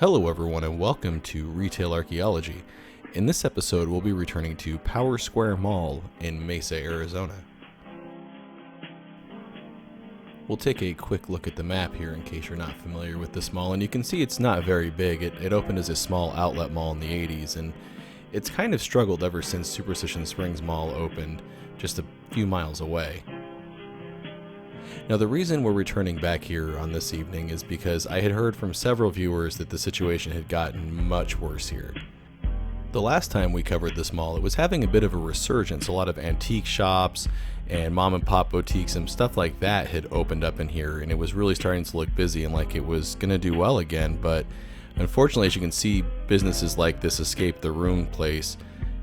Hello everyone and welcome to Retail Archaeology. In this episode we'll be returning to Power Square Mall in Mesa, Arizona. We'll take a quick look at the map here in case you're not familiar with this mall, and you can see it's not very big. It opened as a small outlet mall in the 80s, and it's kind of struggled ever since Superstition Springs Mall opened just a few miles away. Now, the reason we're returning back here on this evening is because I had heard from several viewers that the situation had gotten much worse here. The last time we covered this mall, it was having a bit of a resurgence. A lot of antique shops and mom and pop boutiques and stuff like that had opened up in here, and it was really starting to look busy and like it was going to do well again. But unfortunately, as you can see, businesses like this Escape the Room place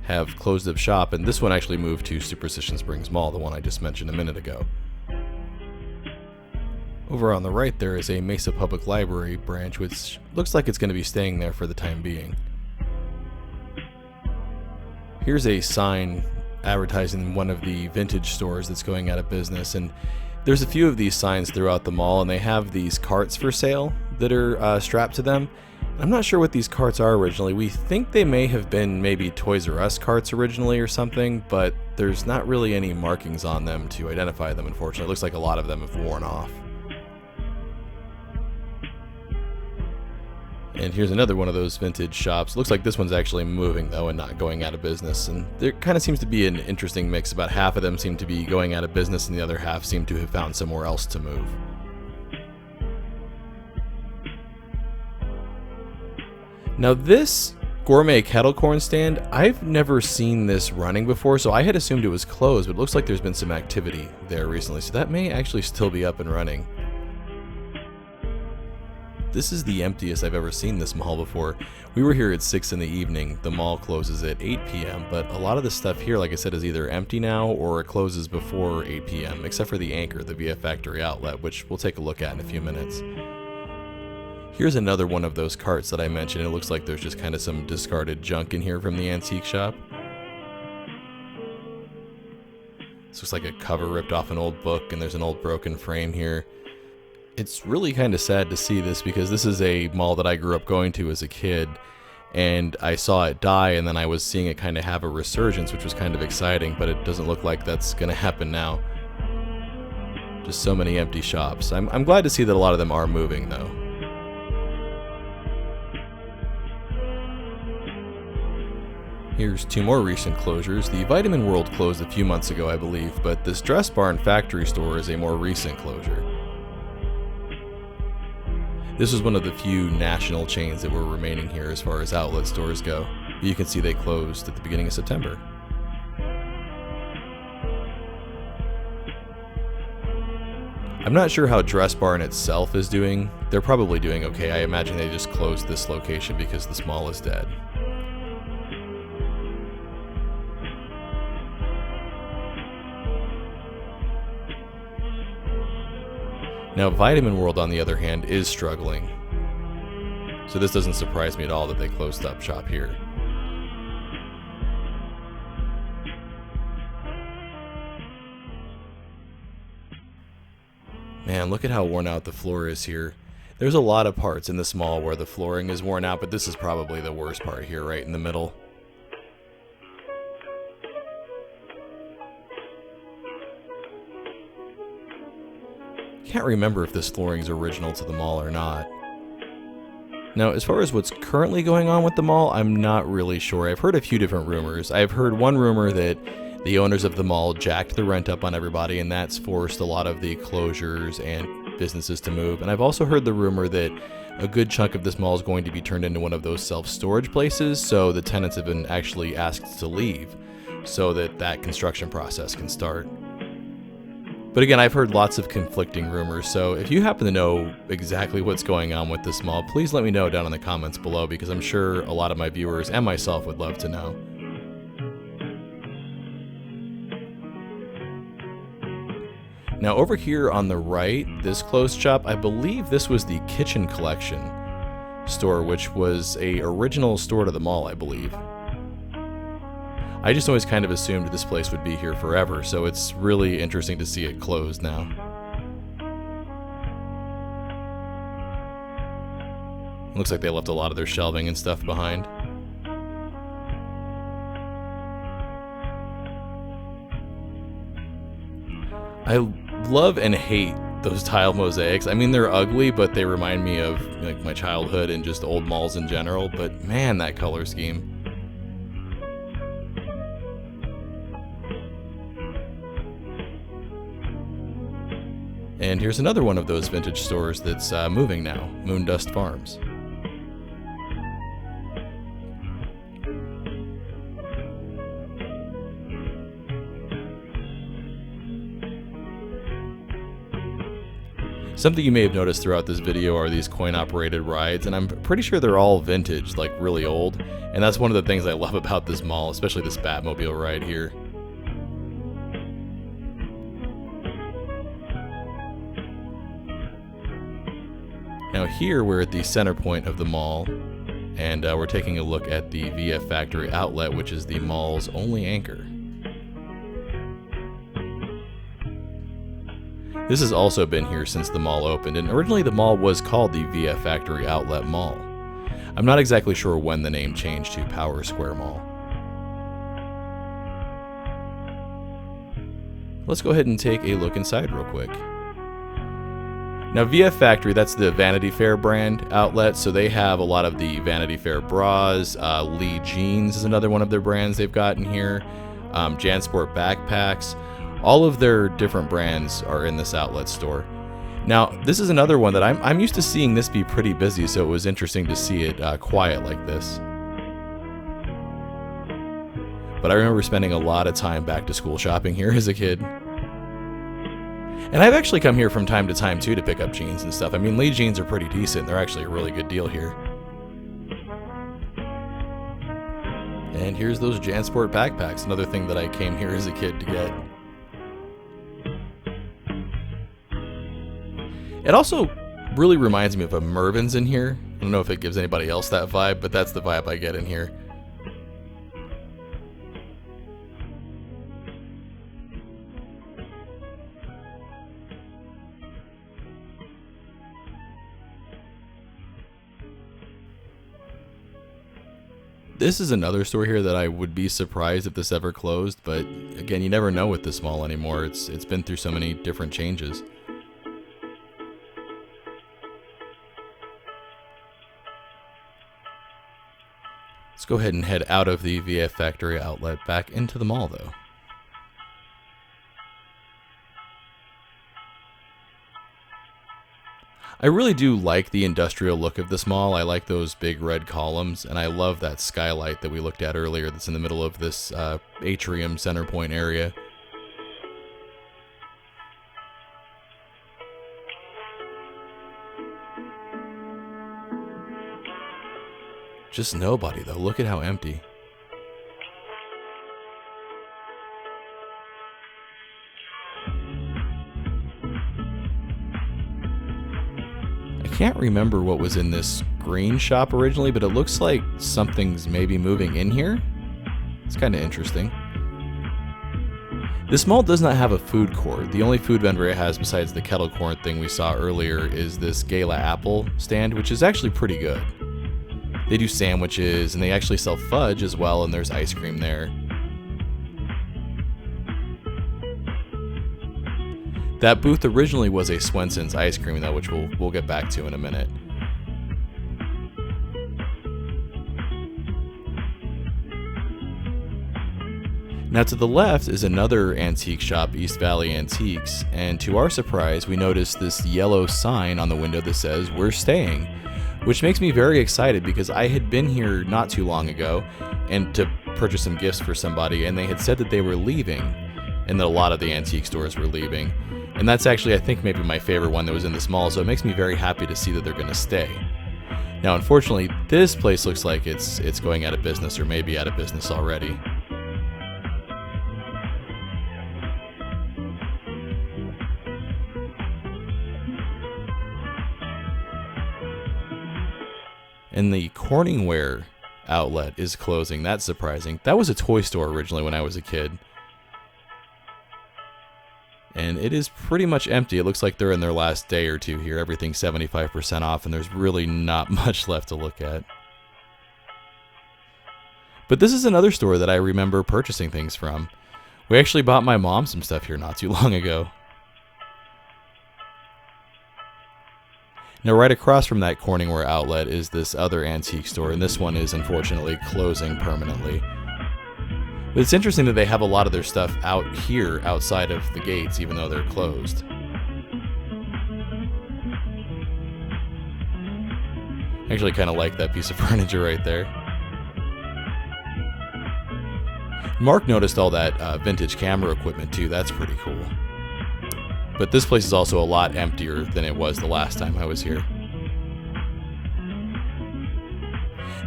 have closed up shop, and this one actually moved to Superstition Springs Mall, the one I just mentioned a minute ago. Over on the right there is a Mesa Public Library branch, which looks like it's going to be staying there for the time being. Here's a sign advertising one of the vintage stores that's going out of business, and there's a few of these signs throughout the mall, and they have these carts for sale that are strapped to them. I'm not sure what these carts are originally. We think they may have been maybe Toys R Us carts originally or something, but there's not really any markings on them to identify them, unfortunately. It looks like a lot of them have worn off. And here's another one of those vintage shops. Looks like this one's actually moving though and not going out of business. And there kind of seems to be an interesting mix. About half of them seem to be going out of business and the other half seem to have found somewhere else to move. Now this gourmet kettle corn stand, I've never seen this running before, so I had assumed it was closed, but it looks like there's been some activity there recently, so that may actually still be up and running. This is the emptiest I've ever seen this mall before. We were here at 6 in the evening. The mall closes at 8 p.m., but a lot of the stuff here, like I said, is either empty now or it closes before 8 p.m., except for the Anchor, the VF Factory outlet, which we'll take a look at in a few minutes. Here's another one of those carts that I mentioned. It looks like there's just kind of some discarded junk in here from the antique shop. This looks like a cover ripped off an old book, and there's an old broken frame here. It's really kind of sad to see this because this is a mall that I grew up going to as a kid, and I saw it die, and then I was seeing it kind of have a resurgence, which was kind of exciting, but it doesn't look like that's going to happen now. Just so many empty shops. I'm glad to see that a lot of them are moving though. Here's two more recent closures. The Vitamin World closed a few months ago, I believe, but this Dress Barn factory store is a more recent closure. This was one of the few national chains that were remaining here as far as outlet stores go. You can see they closed at the beginning of September. I'm not sure how Dress Barn itself is doing. They're probably doing okay. I imagine they just closed this location because this mall is dead. Now, Vitamin World, on the other hand, is struggling. So this doesn't surprise me at all that they closed up shop here. Man, look at how worn out the floor is here. There's a lot of parts in this mall where the flooring is worn out, but this is probably the worst part here, right in the middle. Can't remember if this flooring is original to the mall or not. Now, as far as what's currently going on with the mall, I'm not really sure. I've heard a few different rumors. I've heard one rumor that the owners of the mall jacked the rent up on everybody, and that's forced a lot of the closures and businesses to move. And I've also heard the rumor that a good chunk of this mall is going to be turned into one of those self-storage places, so the tenants have been actually asked to leave so that construction process can start. But again, I've heard lots of conflicting rumors, so if you happen to know exactly what's going on with this mall, please let me know down in the comments below, because I'm sure a lot of my viewers and myself would love to know. Now over here on the right, this closed shop, I believe this was the Kitchen Collection store, which was a original store to the mall, I believe. I just always kind of assumed this place would be here forever, so it's really interesting to see it closed now. Looks like they left a lot of their shelving and stuff behind. I love and hate those tile mosaics. I mean, they're ugly, but they remind me of like my childhood and just old malls in general. But man, that color scheme. And here's another one of those vintage stores that's moving now, Moondust Farms. Something you may have noticed throughout this video are these coin-operated rides, and I'm pretty sure they're all vintage, like really old, and that's one of the things I love about this mall, especially this Batmobile ride here. Now here we're at the center point of the mall, and we're taking a look at the VF Factory Outlet, which is the mall's only anchor. This has also been here since the mall opened, and originally the mall was called the VF Factory Outlet Mall. I'm not exactly sure when the name changed to Power Square Mall. Let's go ahead and take a look inside real quick. Now VF Factory, that's the Vanity Fair brand outlet, so they have a lot of the Vanity Fair bras. Lee Jeans is another one of their brands they've got in here. Jansport backpacks. All of their different brands are in this outlet store. Now, this is another one that I'm used to seeing this be pretty busy, so it was interesting to see it quiet like this. But I remember spending a lot of time back to school shopping here as a kid. And I've actually come here from time to time too to pick up jeans and stuff. I mean, Lee jeans are pretty decent. They're actually a really good deal here. And here's those Jansport backpacks, another thing that I came here as a kid to get. It also really reminds me of a Mervyn's in here. I don't know if it gives anybody else that vibe, but that's the vibe I get in here. This is another store here that I would be surprised if this ever closed, but again, you never know with this mall anymore. It's been through so many different changes. Let's go ahead and head out of the VF Factory Outlet back into the mall though. I really do like the industrial look of this mall. I like those big red columns, and I love that skylight that we looked at earlier that's in the middle of this atrium center point area. Just nobody though. Look at how empty. I can't remember what was in this green shop originally, but it looks like something's maybe moving in here. It's kind of interesting. This mall does not have a food court. The only food vendor it has besides the kettle corn thing we saw earlier is this Gala apple stand, which is actually pretty good. They do sandwiches, and they actually sell fudge as well, and there's ice cream there. That booth originally was a Swensons ice cream though, which we'll get back to in a minute. Now to the left is another antique shop, East Valley Antiques, and to our surprise we noticed this yellow sign on the window that says "We're staying," which makes me very excited because I had been here not too long ago and to purchase some gifts for somebody, and they had said that they were leaving and that a lot of the antique stores were leaving. And that's actually, I think, maybe my favorite one that was in this mall, so it makes me very happy to see that they're going to stay. Now, unfortunately, this place looks like it's going out of business, or maybe out of business already. And the Corningware Outlet is closing. That's surprising. That was a toy store originally when I was a kid. And it is pretty much empty. It looks like they're in their last day or two here. Everything's 75% off, and there's really not much left to look at. But this is another store that I remember purchasing things from. We actually bought my mom some stuff here not too long ago. Now, right across from that Corningware Outlet is this other antique store, and this one is unfortunately closing permanently. But it's interesting that they have a lot of their stuff out here outside of the gates, even though they're closed. I actually kind of like that piece of furniture right there. Mark noticed all that vintage camera equipment too. That's pretty cool. But this place is also a lot emptier than it was the last time I was here.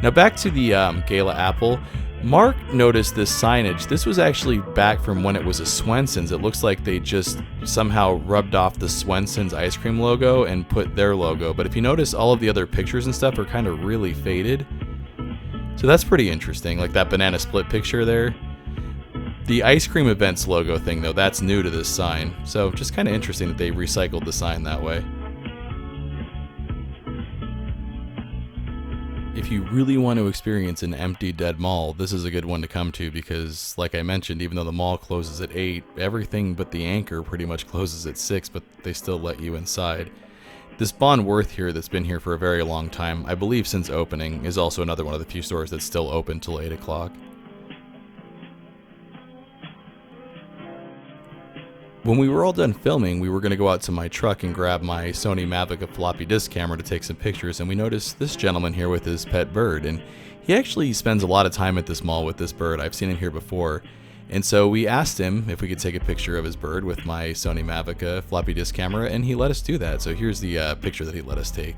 Now back to the Gala Apple. Mark noticed this signage. This was actually back from when it was a Swensons. It looks like they just somehow rubbed off the Swensons ice cream logo and put their logo. But if you notice, all of the other pictures and stuff are kind of really faded. So that's pretty interesting, like that banana split picture there. The ice cream events logo thing, though, that's new to this sign. So just kind of interesting that they recycled the sign that way. If you really want to experience an empty, dead mall, this is a good one to come to because, like I mentioned, even though the mall closes at 8, everything but the anchor pretty much closes at 6, but they still let you inside. This Bon Worth here that's been here for a very long time, I believe since opening, is also another one of the few stores that's still open till 8 o'clock. When we were all done filming, we were going to go out to my truck and grab my Sony Mavic floppy disk camera to take some pictures, and we noticed this gentleman here with his pet bird, and he actually spends a lot of time at this mall with this bird. I've seen him here before, and so we asked him if we could take a picture of his bird with my Sony Mavic floppy disk camera, and he let us do that. So here's the picture that he let us take.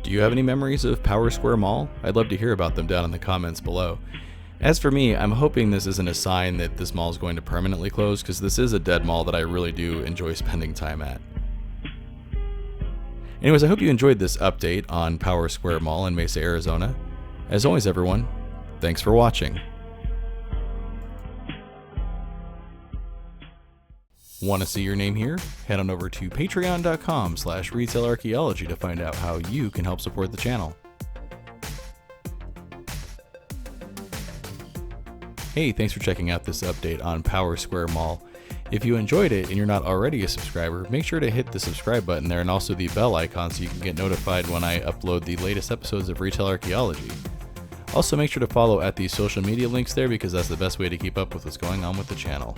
Do you have any memories of Power Square Mall? I'd love to hear about them down in the comments below. As for me, I'm hoping this isn't a sign that this mall is going to permanently close, because this is a dead mall that I really do enjoy spending time at. Anyways, I hope you enjoyed this update on Power Square Mall in Mesa, Arizona. As always, everyone, thanks for watching. Want to see your name here? Head on over to patreon.com/retailarchaeology to find out how you can help support the channel. Hey, thanks for checking out this update on Power Square Mall. If you enjoyed it and you're not already a subscriber, make sure to hit the subscribe button there and also the bell icon so you can get notified when I upload the latest episodes of Retail Archaeology. Also, make sure to follow at the social media links there because that's the best way to keep up with what's going on with the channel.